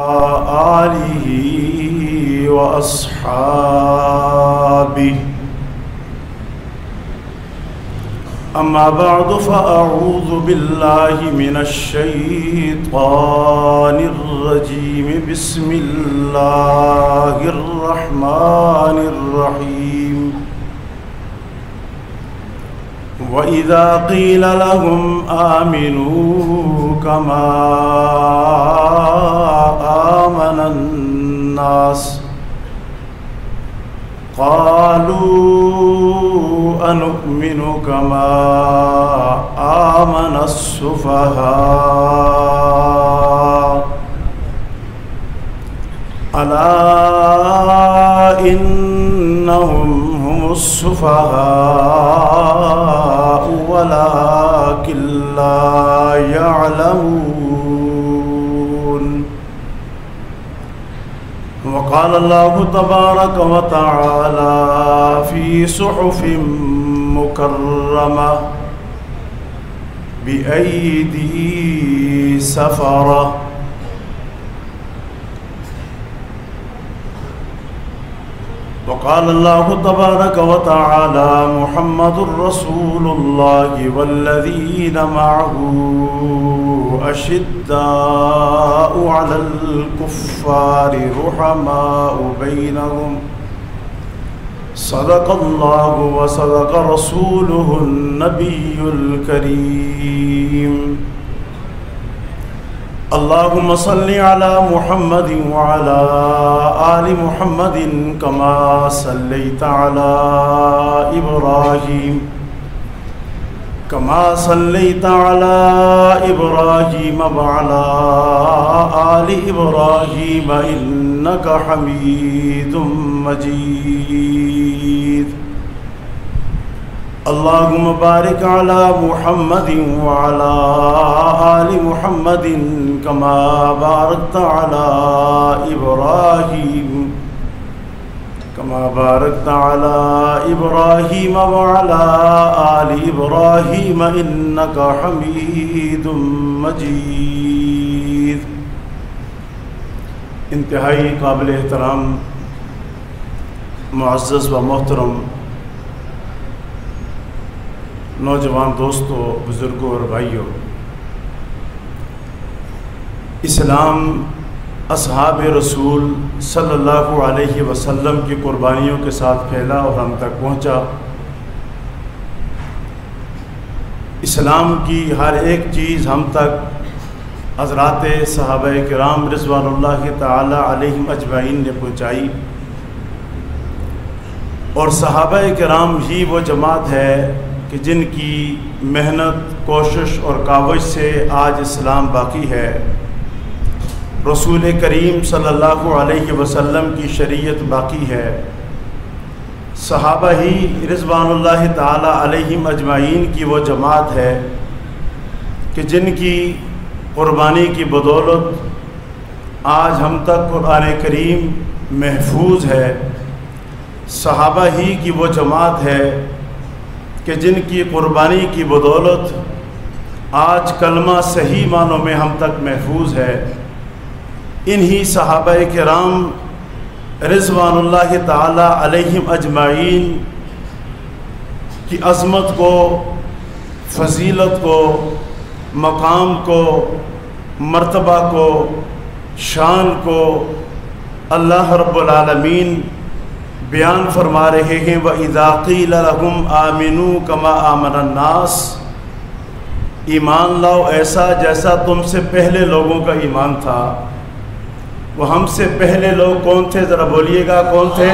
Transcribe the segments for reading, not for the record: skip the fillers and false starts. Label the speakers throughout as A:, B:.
A: آلہ وأصحابہ اما بعد فاعوذ باللہ من الشیطان الرجیم بسم اللہ الرحمن الرحیم وَإِذَا قِيلَ لَهُمْ آمِنُوا كَمَا آمَنَ النَّاسُ قَالُوا أَنُؤْمِنُ كَمَا آمَنَ السُّفَهَاءُ أَلَا إِنَّهُمْ هُمُ السُّفَهَاءُ وَلَكِنْ لَا يَعْلَمُونَ وقال الله تبارك وتعالى في صحف مكرمة بأيدي سفرة وقال الله تبارك وتعالى محمد رسول الله والذين معه أشداء على الكفار رحماء بينهم صدق الله وصدق رسوله النبي الكريم اللهم صل على محمد وعلى آل محمد كما صليت على إبراهيم وعلى آل إبراهيم إنك حميد مجيد اللهم بارك على محمد وعلى آل محمد كما باركت على إبراهيم وعلى آل إبراهيم إنك حميد مجيد. انتہائی قابل احترام معزز و محترم نوجوان دوستوں، بزرگوں اور بھائیوں، اسلام اصحاب رسول صلی اللہ علیہ وسلم کی قربانیوں کے ساتھ پھیلا اور ہم تک پہنچا. اسلام کی ہر ایک چیز ہم تک حضرات صحابہ کرام رضوان اللہ تعالی علیہم اجمعین نے پہنچائی، اور صحابہ کرام ہی وہ جماعت ہے کہ جن کی محنت، کوشش اور کاوش سے آج اسلام باقی ہے. رسول کریم صلی اللہ علیہ وسلم کی شریعت باقی ہے. صحابہ ہی رضوان اللہ تعالی علیہم اجمعین کی وہ جماعت ہے کہ جن کی قربانی کی بدولت آج ہم تک قرآن کریم محفوظ ہے. صحابہ ہی کی وہ جماعت ہے کہ جن کی قربانی کی بدولت آج کلمہ صحیح معنوں میں ہم تک محفوظ ہے. انہی صحابہ کرام رضوان اللہ تعالی علیہم اجمعین کی عظمت کو، فضیلت کو، مقام کو، مرتبہ کو، شان کو اللہ رب العالمین بیان فرما رہے ہیں. وَإِذَا قِيلَ لَهُمْ آمِنُوا كَمَا آمَنَ النَّاسُ، ایمان لاؤ ایسا جیسا تم سے پہلے لوگوں کا ایمان تھا. وہ ہم سے پہلے لوگ کون تھے؟ ذرا بولیے گا، کون تھے؟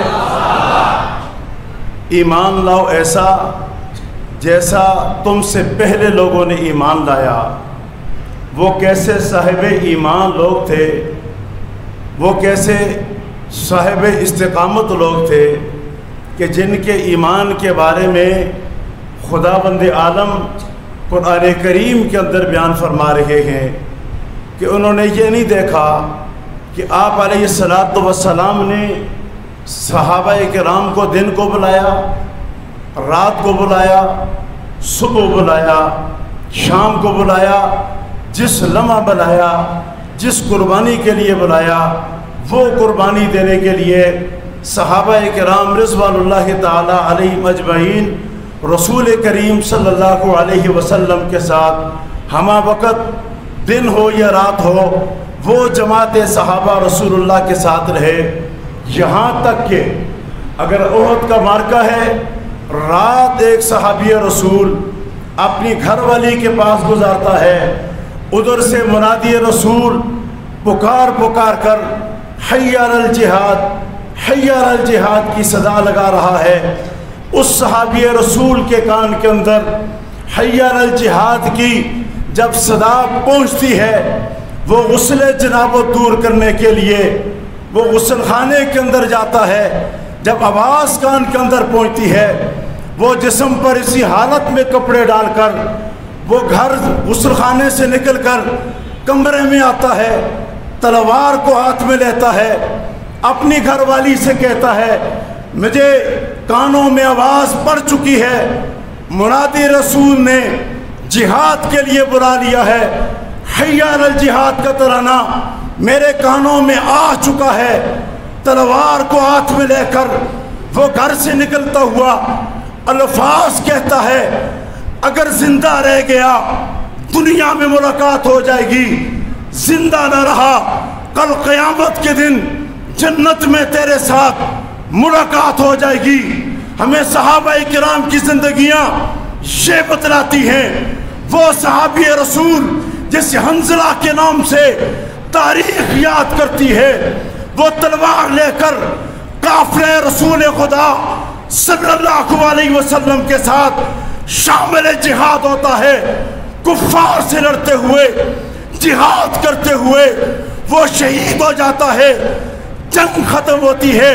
A: ایمان لاؤ ایسا جیسا تم سے پہلے لوگوں نے ایمان لایا. وہ کیسے صاحب ایمان لوگ تھے، وہ کیسے صاحب استقامت لوگ تھے کہ جن کے ایمان کے بارے میں خداوند عالم قرآن کریم کے اندر بیان فرما رہے ہیں کہ انہوں نے یہ نہیں دیکھا کہ آپ علیہ السلام نے صحابہ کرام کو دن کو بلایا، رات کو بلایا، صبح بلایا، شام کو بلایا، جس لمحہ بلایا، جس قربانی کے لیے بلایا وہ قربانی دینے کے لیے صحابہ کرام رضوان اللہ تعالی علیہم اجمعین رسول کریم صلی اللہ علیہ وسلم کے ساتھ ہمہ وقت دن ہو یا رات ہو وہ جماعت صحابہ رسول اللہ کے ساتھ رہے، یہاں تک کہ اگر احد کا معرکہ ہے، رات ایک صحابی رسول اپنی گھر والی کے پاس گزارتا ہے، ادھر سے منادی رسول پکار کر حی علی الجہاد حی علی الجہاد کی صدا لگا رہا ہے۔ اس صحابی رسول کے کان کے اندر حی علی الجہاد کی جب صدا پہنچتی ہے، وہ غسل جنابت دور کرنے کے لیے وہ غسل خانے کے اندر جاتا ہے۔ جب آواز کان کے اندر پہنچتی ہے، وہ جسم پر اسی حالت میں کپڑے ڈال کر وہ گھر غسل خانے سے نکل کر کمرے میں آتا ہے، تلوار کو ہاتھ میں لیتا ہے، اپنی گھر والی سے کہتا ہے مجھے کانوں میں آواز پڑ چکی ہے، منادی رسول نے جہاد کے لیے بلا لیا ہے، حی علی الجہاد کا ترانہ میرے کانوں میں آ چکا ہے۔ تلوار کو ہاتھ میں لے کر وہ گھر سے نکلتا ہوا الفاظ کہتا ہے اگر زندہ رہ گیا دنیا میں ملاقات ہو جائے گی، زندہ نہ رہا کل قیامت کے دن جنت میں تیرے ساتھ ملاقات ہو جائے گی۔ ہمیں صحابہ کرام کی زندگیاں یہ بتلاتی ہیں، وہ صحابی رسول جس حنظلہ کے نام سے تاریخ یاد کرتی ہے، وہ تلوار لے کر قافلے رسول خدا صلی اللہ علیہ وسلم کے ساتھ شامل جہاد ہوتا ہے، کفار سے لڑتے ہوئے جہاد کرتے ہوئے وہ شہید ہو جاتا ہے، جنگ ختم ہوتی ہے۔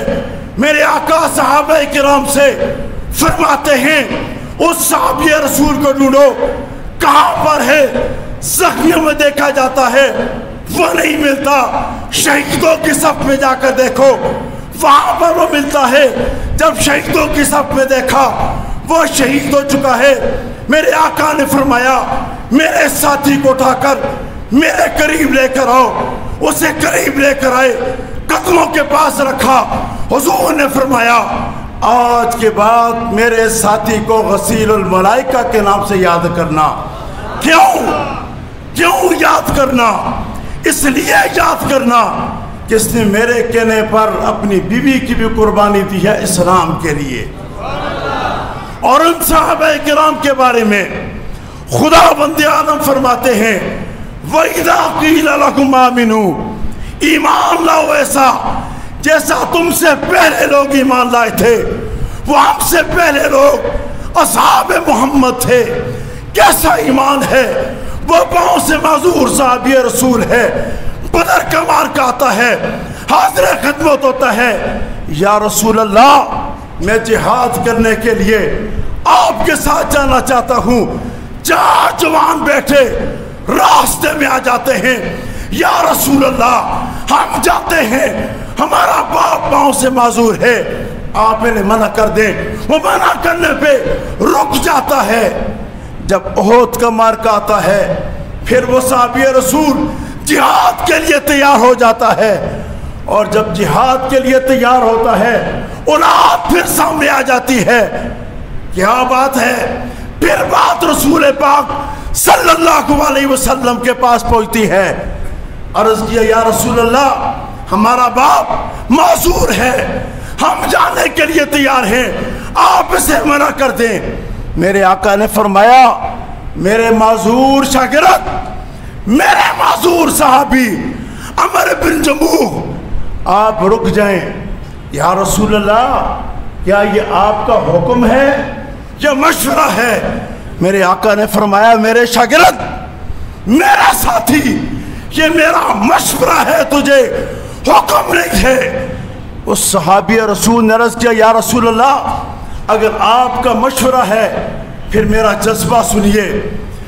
A: میرے آقا صحابہ کرام سے فرماتے ہیں اس صحابی رسول کو ڈھونڈو، کہاں پر ہے؟ زخمیوں میں دیکھا جاتا ہے، وہ نہیں ملتا، شہیدوں کی صف میں جا کر دیکھو، وہاں پر وہ ملتا ہے۔ جب شہیدوں کی صف میں دیکھا وہ شہید ہو چکا ہے۔ میرے آقا نے فرمایا میرے ساتھی کو اٹھا کر میرے قریب لے کر آؤ، اسے قریب لے کر آئے، قدموں کے پاس رکھا۔ حضور نے فرمایا آج کے بعد میرے ساتھی کو غسیل الملائکہ کے نام سے یاد کرنا۔ کیوں یاد کرنا؟ اس لیے یاد کرنا کہ اس نے میرے کہنے پر اپنی بیوی کی بھی قربانی دی ہے اسلام کے لیے۔ اور ان صحابہ کرام کے بارے میں خدا بند عالم فرماتے ہیں وَإِذَا قِيلَ لَكُمْ آمِنُوا، ایمان لاؤ ایسا جیسا تم سے پہلے لوگ ایمان لائے تھے۔ وہ ہم سے پہلے لوگ اصحاب محمد تھے، کیسا ایمان ہے؟ وہ پاؤں سے معذور صحابی رسول ہے، بدر کا معرکہ آتا ہے، حاضر خدمت ہوتا ہے، یا رسول اللہ میں جہاد کرنے کے لیے آپ کے ساتھ جانا چاہتا ہوں۔ 4 جوان بیٹھے راستے میں آ جاتے ہیں، یا رسول اللہ ہم جاتے ہیں، ہمارا باپ پاؤں سے معذور ہے، آپ انہیں منع کر دیں۔ وہ منع کرنے پہ رک جاتا ہے۔ جب احد کا معرکہ آتا ہے پھر وہ صحابی رسول جہاد کے لیے تیار ہو جاتا ہے، اور جب جہاد کے لیے تیار ہوتا ہے اولاد پھر سامنے آ جاتی ہے۔ کیا بات ہے؟ پھر بات رسول پاک صلی اللہ علیہ وسلم کے پاس پہنچتی ہے۔ عرض کیا یا رسول اللہ ہمارا باپ معذور ہے، ہم جانے کے لیے تیار ہیں، آپ اسے منع کر دیں۔ میرے آقا نے فرمایا میرے معذور شاگرد، میرے معذور صحابی عمر بن جموح آپ رک جائیں۔ یا رسول اللہ کیا یہ آپ کا حکم ہے یا مشورہ ہے؟ میرے آقا نے فرمایا میرے شاگرد، میرا ساتھی، یہ میرا مشورہ ہے، تجھے حکم نہیں ہے۔ اس صحابی رسول نے عرض کیا یا رسول اللہ اگر آپ کا مشورہ ہے پھر میرا جذبہ سنیے،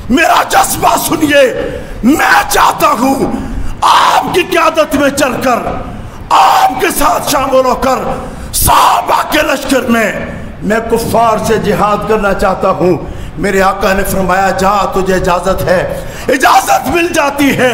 A: میرا جذبہ سنیے۔ میں چاہتا ہوں آپ کی قیادت میں چل کر، آپ کے ساتھ شامل ہو کر صحابہ کے لشکر میں کفار سے جہاد کرنا چاہتا ہوں۔ میرے آقا نے فرمایا جا، تجھے اجازت ہے۔ اجازت مل جاتی ہے،